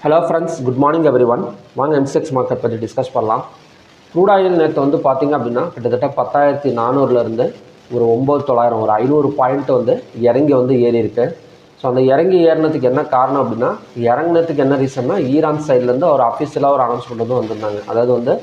Hello friends, good morning every one. வாங்க எம்செக்ஸ் market பற்றி discuss பண்ணலாம். க்ரூட் ஆயில் நேற்று வந்து பார்த்திங்க அப்படின்னா கிட்டத்தட்ட 10,400 ஒரு 9,900 ஒரு 500 பாயிண்ட் வந்து இறங்கி வந்து ஏறி இருக்கு. ஸோ அந்த இறங்கி ஏறினதுக்கு என்ன காரணம் அப்படின்னா, இறங்கினதுக்கு என்ன ரீசன்னா, ஈரான் சைட்லேருந்து ஒரு அஃபிஷியலாக ஒரு அனௌன்ஸ்மெண்ட் வந்து வந்திருந்தாங்க. அதாவது வந்து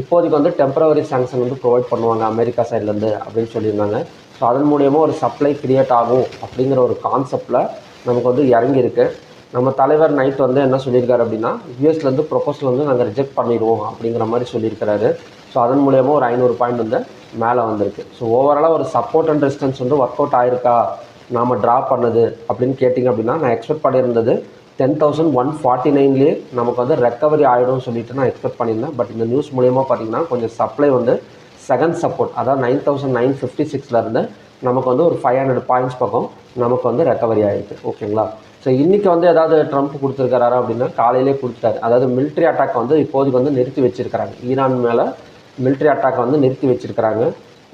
இப்போதைக்கு வந்து டெம்பரவரி சாங்ஷன் வந்து ப்ரொவைட் பண்ணுவாங்க அமெரிக்கா சைட்லேருந்து அப்படின்னு சொல்லியிருந்தாங்க. ஸோ அதன் மூலியமாக ஒரு சப்ளை கிரியேட் ஆகும் அப்படிங்கிற ஒரு கான்செப்டில் நமக்கு வந்து இறங்கியிருக்கு. நம்ம தலைவர் நைட் வந்து என்ன சொல்லியிருக்காரு அப்படின்னா, யூஎஸ்லேருந்து ப்ரொபோசல் வந்து நாங்கள் ரிஜெக்ட் பண்ணிடுவோம் அப்படிங்கிற மாதிரி சொல்லியிருக்கிறாரு. ஸோ அதன் மூலியமாக ஒரு 500 பாயிண்ட் வந்து மேலே வந்திருக்கு. ஸோ ஓவராலாக ஒரு சப்போர்ட் அண்ட் ரெசிஸ்டன்ஸ் வந்து ஒர்க் அவுட் ஆயிருக்கா நாம் ட்ரா பண்ணது அப்படின்னு கேட்டிங்க அப்படின்னா, நான் எக்ஸ்பெக்ட் பண்ணியிருந்தது 10,149லேயே நமக்கு வந்து ரெக்கவரி ஆகிடும்னு சொல்லிட்டு நான் எக்ஸ்பெக்ட் பண்ணியிருந்தேன். பட் இந்த நியூஸ் மூலியமாக பார்த்திங்கன்னா கொஞ்சம் சப்ளை வந்து செகண்ட் சப்போர்ட், அதாவது 9,956லேருந்து நமக்கு வந்து ஒரு 500 பாயிண்ட்ஸ் பக்கம் நமக்கு வந்து ரெக்கவரி ஆகிருக்கு. ஓகேங்களா? ஸோ இன்றைக்கி வந்து ஏதாவது ட்ரம்ப் கொடுத்துருக்காரா அப்படின்னா, காலையிலே கொடுத்துட்டாரு. அதாவது மிலிட்ரி அட்டாக் வந்து இப்போதைக்கு வந்து நிறுத்தி வச்சுருக்கிறாங்க. ஈரான் மேலே மிலிட்ரி அட்டாக்கை வந்து நிறுத்தி வச்சுருக்கிறாங்க.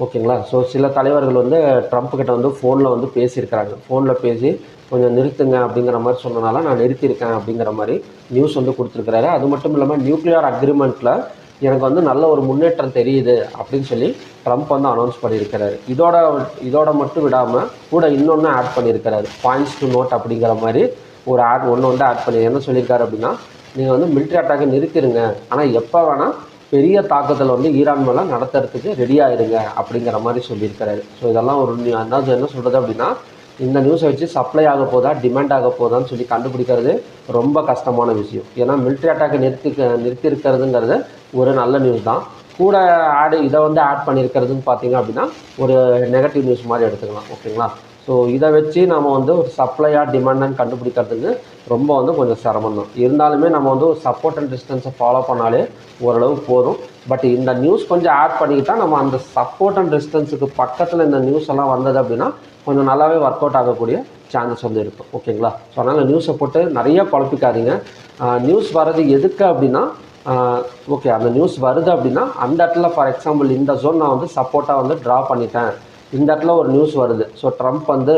ஓகேங்களா? ஸோ சில தலைவர்கள் வந்து ட்ரம்ப் கிட்ட வந்து ஃபோனில் வந்து பேசியிருக்கிறாங்க. ஃபோனில் பேசி கொஞ்சம் நிறுத்துங்க அப்படிங்கிற மாதிரி சொன்னனால நான் நிறுத்தியிருக்கேன் அப்படிங்கிற மாதிரி நியூஸ் வந்து கொடுத்துருக்கிறாரு. அது மட்டும் இல்லாமல் நியூக்ளியர் அக்ரிமெண்ட்டில் எனக்கு வந்து நல்ல ஒரு முன்னேற்றம் தெரியுது அப்படின்னு சொல்லி ட்ரம்ப் வந்து அனௌன்ஸ் பண்ணியிருக்கிறாரு. இதோட மட்டும் விடாமல் கூட இன்னொன்று ஆட் பண்ணியிருக்கிறாரு. பாயிண்ட்ஸ் டு நோட் அப்படிங்கிற மாதிரி ஒரு ஒன்று வந்து ஆட் பண்ணி என்ன சொல்லியிருக்காரு அப்படின்னா, நீங்கள் வந்து மிலிட்ரி அட்டாக்கை நிறுத்திடுங்க, ஆனால் எப்போ வேணால் பெரிய தாக்குதல் வந்து ஈரான் மேலே நடத்துறதுக்கு ரெடி ஆகிடுங்க அப்படிங்கிற மாதிரி சொல்லியிருக்கிறாரு. ஸோ இதெல்லாம் ஒரு அதாவது என்ன சொல்கிறது அப்படின்னா, இந்த நியூஸை வச்சு சப்ளை ஆக போதா டிமாண்ட் ஆக போதான்னு சொல்லி கண்டுபிடிக்கிறது ரொம்ப கஷ்டமான விஷயம். ஏன்னா மிலிட்ரி அட்டாக்கை நிறுத்தி இருக்கிறதுங்கிறது ஒரு நல்ல நியூஸ் தான். கூட இதை வந்து ஆட் பண்ணியிருக்கிறதுன்னு பார்த்தீங்க அப்படின்னா ஒரு நெகட்டிவ் நியூஸ் மாதிரி எடுத்துக்கலாம். ஓகேங்களா? ஸோ இதை வச்சு நம்ம வந்து ஒரு சப்ளையாக டிமாண்டான்னு கண்டுபிடிக்கிறதுக்கு ரொம்ப வந்து கொஞ்சம் சிரமம் தான். இருந்தாலுமே நம்ம வந்து ஒரு சப்போர்ட் அண்ட் டிஸ்டன்ஸை ஃபாலோ பண்ணாலே ஓரளவு போதும். பட் இந்த நியூஸ் கொஞ்சம் ஆட் பண்ணிக்கிட்டால் நம்ம அந்த சப்போர்ட் அண்ட் டிஸ்டன்ஸுக்கு பக்கத்தில் இந்த நியூஸ் எல்லாம் வந்தது அப்படின்னா கொஞ்சம் நல்லாவே ஒர்க் அவுட் ஆகக்கூடிய சான்சஸ் வந்து இருக்கும். ஓகேங்களா? ஸோ அதனால் நியூஸை போட்டு நிறைய குழப்பிக்காதீங்க. நியூஸ் வர்றது எதுக்கு அப்படின்னா, ஓகே அந்த நியூஸ் வருது அப்படின்னா அந்த இடத்துல ஃபார் எக்ஸாம்பிள் இந்த ஜோன் நான் வந்து சப்போர்ட்டாக வந்து ட்ரா பண்ணிட்டேன், இந்த இடத்துல ஒரு நியூஸ் வருது, ஸோ ட்ரம்ப் வந்து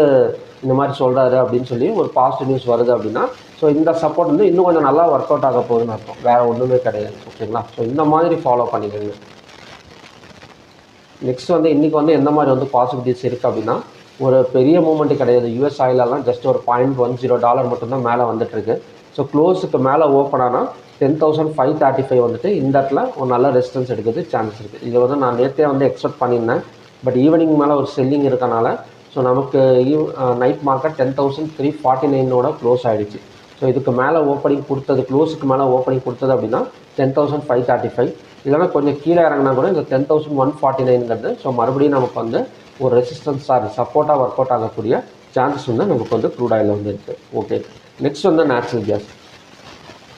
இந்த மாதிரி சொல்கிறாரு அப்படின்னு சொல்லி ஒரு பாசிட்டிவ் நியூஸ் வருது அப்படின்னா, ஸோ இந்த சப்போர்ட் வந்து இன்னும் கொஞ்சம் நல்லா ஒர்க் அவுட் ஆக போகுதுன்னு அர்த்தம். வேறு ஒன்றுமே கிடையாது. ஓகேங்களா? ஸோ இந்த மாதிரி ஃபாலோ பண்ணிக்கோங்க. நெக்ஸ்ட் வந்து இன்றைக்கி வந்து எந்த மாதிரி வந்து பாசிபிலிட்டிஸ் இருக்குது அப்படின்னா, ஒரு பெரிய மூமெண்ட்டு கிடையாது. யூஎஸ் ஆயிலெல்லாம் ஜஸ்ட் ஒரு $0.10 மட்டும்தான் மேலே வந்துட்டுருக்கு. ஸோ க்ளோஸுக்கு மேலே ஓப்பன் ஆனால் 10,535 வந்துட்டு இந்த இடத்துல ஒரு நல்ல ரெசிஸ்டன்ஸ் எடுக்கிறது சான்சஸ் இருக்குது. இதை வந்து நான் நேற்றே வந்து எக்ஸ்பெக்ட் பண்ணியிருந்தேன். பட் ஈவினிங் மேலே ஒரு செல்லிங் இருக்கனால ஸோ நமக்கு நைட் மார்க்கெட் 10,349 க்ளோஸ் ஆகிடுச்சு. ஸோ இதுக்கு மேலே ஓப்பனிங் கொடுத்தது, க்ளோஸுக்கு மேலே ஓப்பனிங் கொடுத்தது அப்படின்னா 10,535, இல்லைனா கொஞ்சம் கீழே இறங்கினா கூட இந்த 10,149ங்கிறது ஸோ மறுபடியும் நமக்கு வந்து ஒரு ரெசிஸ்டன்ஸ் சப்போர்ட்டாக ஒர்க் அவுட் ஆகக்கூடிய சான்சஸ் வந்து நமக்கு வந்து க்ரூட் ஆயில் வந்து இருக்குது. ஓகே, நெக்ஸ்ட் வந்து நேச்சுரல் கேஸ்.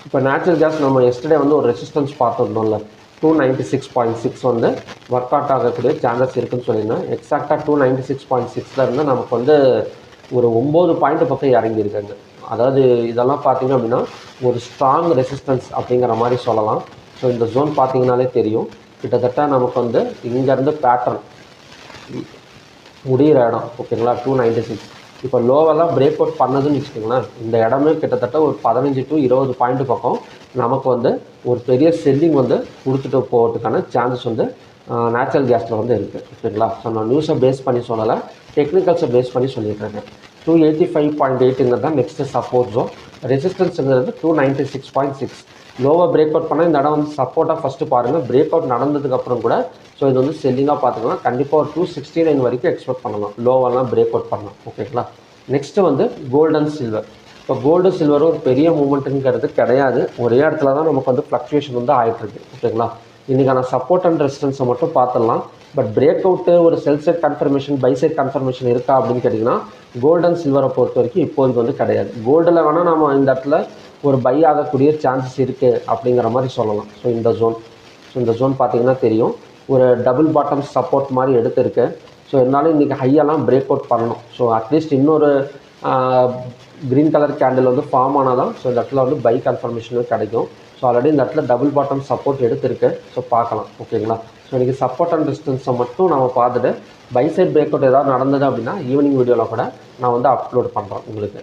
இப்போ நேச்சுரல் கேஸ் நம்ம எஸ்டர்டே வந்து ஒரு ரெசிஸ்டன்ஸ் பார்த்துருந்தோம்ல, 296.6 வந்து ஒர்க் அவுட் ஆகக்கூடிய சான்சஸ் இருக்குதுன்னு சொல்லியிருந்தேன். எக்ஸாக்டாக 296.6 நமக்கு வந்து ஒரு 9 பாயிண்ட் பக்கம் இறங்கியிருக்காங்க. அதாவது இதெல்லாம் பார்த்திங்க அப்படின்னா ஒரு ஸ்ட்ராங் ரெசிஸ்டன்ஸ் அப்படிங்கிற மாதிரி சொல்லலாம். ஸோ இந்த ஜோன் பார்த்திங்கனாலே தெரியும், கிட்டத்தட்ட நமக்கு வந்து இங்கேருந்து பேட்டர்ன் முடிகிற இடம். ஓகேங்களா? 296 இப்போ லோவெல்லாம் பிரேக் அவுட் பண்ணதுன்னு வச்சுக்கோங்களேன். இந்த இடமே கிட்டத்தட்ட ஒரு 15 to 20 பாயிண்ட் பக்கம் நமக்கு வந்து ஒரு பெரிய செல்லிங் வந்து கொடுத்துட்டு போகிறதுக்கான சான்சஸ் வந்து நேச்சுரல் கேஸில் வந்து இருக்குது. ஓகேங்களா? ஸோ நான் நியூஸை பேஸ் பண்ணி சொல்லலை, டெக்னிக்கல்ஸை பேஸ் பண்ணி சொல்லியிருக்கேன். 285.8 தான் நெக்ஸ்ட்டு சப்போர்ட் ஜோன். ரெசிஸ்டன்ஸுங்கிறது 296.6. லோவாக பிரேக் அவுட் பண்ணால் இந்த இடம் வந்து சப்போர்ட்டாக ஃபஸ்ட்டு பாருங்கள். பிரேக் அவுட் நடந்ததுக்கப்புறம் கூட ஸோ இது வந்து செல்லிங்காக பார்த்துக்கலாம். கண்டிப்பாக ஒரு 269 வரைக்கும் எக்ஸ்பெக்ட் பண்ணலாம், லோவெல்லாம் பிரேக் அவுட் பண்ணலாம். ஓகேங்களா? நெக்ஸ்ட்டு வந்து கோல்டு அண்ட் சில்வர். இப்போ கோல்டு சில்வரும் ஒரு பெரிய மூமெண்ட்டுங்கிறது கிடையாது, ஒரே இடத்துல தான் நமக்கு வந்து ஃப்ளக்சுவேஷன் வந்து ஆகிட்டுருக்கு. ஓகேங்களா? இன்றைக்கான சப்போர்ட் அண்ட் ரெசிஸ்டன்ஸை மட்டும் பார்த்துடலாம். பட் பிரேக் அவுட்டு ஒரு sell side confirmation buy side confirmation இருக்கா அப்படின்னு கேட்டிங்கன்னா, கோல்டு அண்ட் சில்வரை பொறுத்த வரைக்கும் இப்போதைக்கு வந்து கிடையாது. கோல்டில் வேணால் நம்ம இந்த இடத்துல ஒரு பை ஆகக்கூடிய சான்சஸ் இருக்குது அப்படிங்கிற மாதிரி சொல்லலாம். ஸோ இந்த ஜோன் பார்த்திங்கன்னா தெரியும், ஒரு டபுள் பாட்டம் சப்போர்ட் மாதிரி எடுத்திருக்கு. ஸோ இருந்தாலும் இன்றைக்கி ஹையெல்லாம் பிரேக் அவுட் பண்ணணும். ஸோ அட்லீஸ்ட் இன்னொரு க்ரீன் கலர் கேண்டில் வந்து ஃபார்ம் ஆனால் தான் ஸோ இந்த இடத்துல வந்து பை கன்ஃபர்மேஷனும் கிடைக்கும். ஸோ ஆல்ரெடி இந்த இடத்துல டபுள் பாட்டம் சப்போர்ட் எடுத்திருக்கு. ஸோ பார்க்கலாம். ஓகேங்களா? ஸோ இன்றைக்கி சப்போர்ட் அண்ட் டிஸ்டன்ஸை மட்டும் நம்ம பார்த்துட்டு பை சைட் பிரேக் அவுட் ஏதாவது நடந்தது அப்படின்னா ஈவினிங் வீடியோவில் கூட நான் வந்து அப்லோட் பண்ணுறேன் உங்களுக்கு.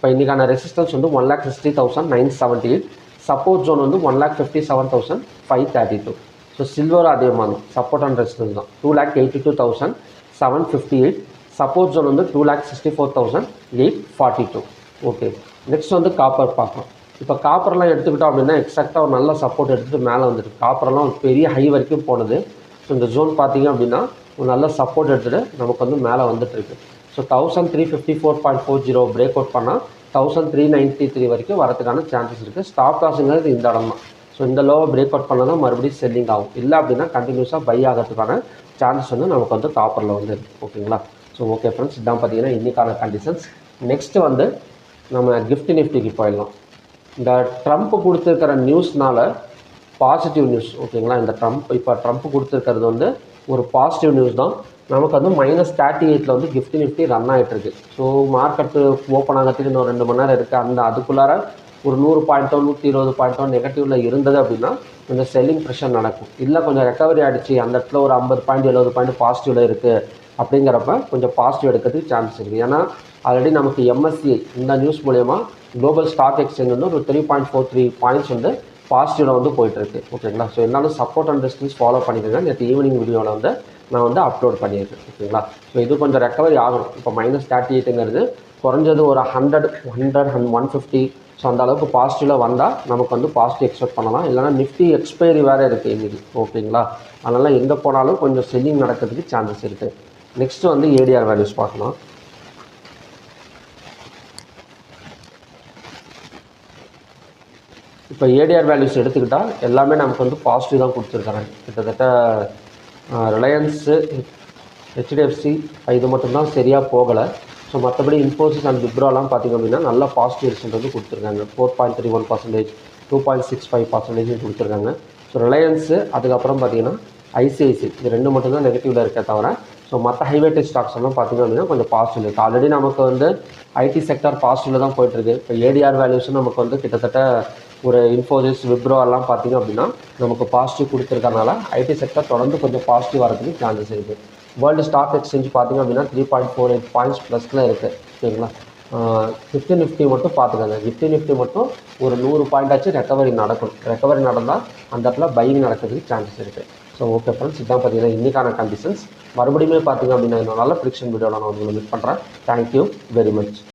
இப்போ இன்றைக்கான ரெசிஸ்டன்ஸ் வந்து 1,60,978, சப்போர்ட் ஜோன் வந்து 1,57,532. ஸோ சில்வர் அதே மாதிரி சப்போர்ட் அண்ட் ரெசிஸ்டன்ஸ் தான் 2,82,758, சப்போர்ட் ஜோன் வந்து 2,64,842. ஓகே, நெக்ஸ்ட் வந்து காப்பர் பார்க்கலாம். இப்போ காப்பர்லாம் எடுத்துக்கிட்டோம் அப்படின்னா எக்ஸாக்டாக ஒரு நல்ல சப்போர்ட் எடுத்துகிட்டு மேலே வந்துருக்கு. காப்பர்லாம் ஒரு பெரிய ஹை வரைக்கும் போனது. ஸோ இந்த ஜோன் பார்த்திங்க அப்படின்னா ஒரு நல்ல சப்போர்ட் எடுத்துகிட்டு நமக்கு வந்து மேலே வந்துட்டுருக்கு. ஸோ 1354.40 பிரேக் அவுட் பண்ணால் 1393 வரைக்கும் வரதுக்கான சான்சஸ் இருக்குது. ஸ்டாப் லாஸுங்கிறது இந்த இடம் தான். ஸோ இந்த லோவை பிரேக் அவுட் பண்ணால் தான் மறுபடியும் செல்லிங் ஆகும். இல்லை அப்படின்னா கண்டினியூஸாக பை ஆகிறதுக்கான சான்சஸ் வந்து நமக்கு வந்து காப்பரில் வந்து இருக்குது. ஓகேங்களா? ஸோ ஓகே ஃப்ரெண்ட்ஸ், இதான் பார்த்தீங்கன்னா இன்றைக்கான கண்டிஷன்ஸ். நெக்ஸ்ட்டு வந்து நம்ம கிஃப்ட் நிஃப்டிக்கு போயிடலாம். இந்த ட்ரம்ப் கொடுத்துருக்கிற நியூஸ்னால் பாசிட்டிவ் நியூஸ். ஓகேங்களா? இந்த ட்ரம்ப் கொடுத்துருக்கிறது வந்து ஒரு பாசிட்டிவ் நியூஸ் தான். நமக்கு வந்து -38 வந்து கிஃப்ட் நிஃப்டி ரன் ஆகிட்டுருக்கு. ஸோ மார்க்கெட்டு ஓப்பன் ஆகிறதுக்கு இன்னும் 2 மணி நேரம் இருக்குது. அதுக்குள்ளார ஒரு 100 பாயிண்ட்டோ 120 பாயிண்ட்டோ நெகட்டிவில் இருந்தது அப்படின்னா கொஞ்சம் செல்லிங் ப்ரெஷர் நடக்கும். இல்லை கொஞ்சம் ரெக்கவரி ஆகிடுச்சு, அந்த இடத்துல ஒரு 50 பாயிண்ட் 70 பாயிண்ட் பாசிட்டிவில் இருக்குது அப்படிங்கிறப்ப கொஞ்சம் பாசிட்டிவ் எடுக்கிறதுக்கு சான்ஸ் இருக்குது. ஏன்னா ஆல்ரெடி நமக்கு MSCI இந்த நியூஸ் மூலயமா குளோபல் ஸ்டாக் எக்ஸ்சேஞ்ச் வந்து ஒரு 3.43 பாயிண்ட்ஸ் வந்து பாசிட்டிவில் வந்து போயிட்டுருக்கு. ஓகேங்களா? ஸோ எல்லாரும் சப்போர்ட் அண்ட் ரெசிஸ்டன்ஸ் ஃபாலோ பண்ணிக்கோங்க. நேற்று ஈவினிங் வீடியோவில் வந்து நான் வந்து அப்லோட் பண்ணியிருக்கேன். ஓகேங்களா? ஸோ இது கொஞ்சம் ரெக்கவரி ஆகணும். இப்போ -38ங்கிறது குறைஞ்சது ஒரு 100 150. ஸோ அந்த அளவுக்கு பாசிட்டிவில் வந்தால் நமக்கு வந்து பாசிட்டிவ் எக்ஸ்பெக்ட் பண்ணலாம். இல்லைனா நிஃப்டி எக்ஸ்பைரி வேறு இருக்குது இன்றைக்கி. ஓகேங்களா? அதனால் எங்கே போனாலும் கொஞ்சம் செல்லிங் நடக்கிறதுக்கு சான்சஸ் இருக்குது. நெக்ஸ்ட்டு வந்து ADR வேல்யூஸ் பார்க்கலாம். இப்போ ADR வேல்யூஸ் எடுத்துக்கிட்டால் எல்லாமே நமக்கு வந்து பாசிட்டிவ் தான் கொடுத்துருக்காங்க. கிட்டத்தட்ட ரிலையன்ஸு, HDFC இது மட்டும்தான் சரியாக போகலை. ஸோ மற்றபடி இன்ஃபோசிஸ் அண்ட் விப்ரோலாம் பார்த்திங்க அப்படின்னா நல்ல பாசிட்டிவ் ரிசல்ட் வந்து கொடுத்துருக்காங்க. 4.31%, 2.65% கொடுத்துருக்காங்க. ஸோ ரிலையன்ஸு, அதுக்கப்புறம் பார்த்திங்கன்னா ICICI, இது 2 மட்டும்தான் நெகட்டிவில் இருக்க தவிர ஸோ மற்ற ஹைவேட்டேஜ் ஸ்டாக்ஸ் எல்லாம் பார்த்திங்க அப்படின்னா கொஞ்சம் பாசிட்டிவ் இருக்குது. ஆல்ரெடி நமக்கு வந்து IT செக்டர் பாசிட்டிவில் தான் போயிட்டுருக்கு. இப்போ ADR வேல்யூஸும் நமக்கு வந்து கிட்டத்தட்ட ஒரு இன்ஃபோசிஸ், விப்ரோ எல்லாம் பார்த்திங்க அப்படின்னா நமக்கு பாசிட்டிவ் கொடுத்துருக்கனால IT செக்டர் தொடர்ந்து கொஞ்சம் பாசிட்டிவ் வரதுக்கு சான்சஸ் இருக்குது. வேர்ல்டு ஸ்டாக் எக்ஸ்சேஞ்ச் பார்த்திங்க அப்படின்னா 3.48 பாயிண்ட்ஸ் ப்ளஸில் இருக்குது. ஓகேங்களா? கிஃப்ட் நிஃப்டி மட்டும் பார்த்துக்கோங்க. கிஃப்ட் நிஃப்டி மட்டும் ஒரு 100 பாயிண்டாச்சும் ரெக்கவரி நடக்கணும். ரெக்கவரி நடந்தால் அந்த இடத்துல பையிங் நடக்கிறதுக்கு சான்சஸ் இருக்குது. ஸோ ஓகே ஃப்ரெண்ட்ஸ், இதுதான் பார்த்தீங்கன்னா இன்றைக்கான கண்டிஷன்ஸ். மறுபடியுமே பார்த்திங்க அப்படின்னா இன்னும் நல்ல ப்ரிடிக்ஷன் வீடியோவில் நான் உங்களை மீட் பண்ணுறேன். Thank you very much.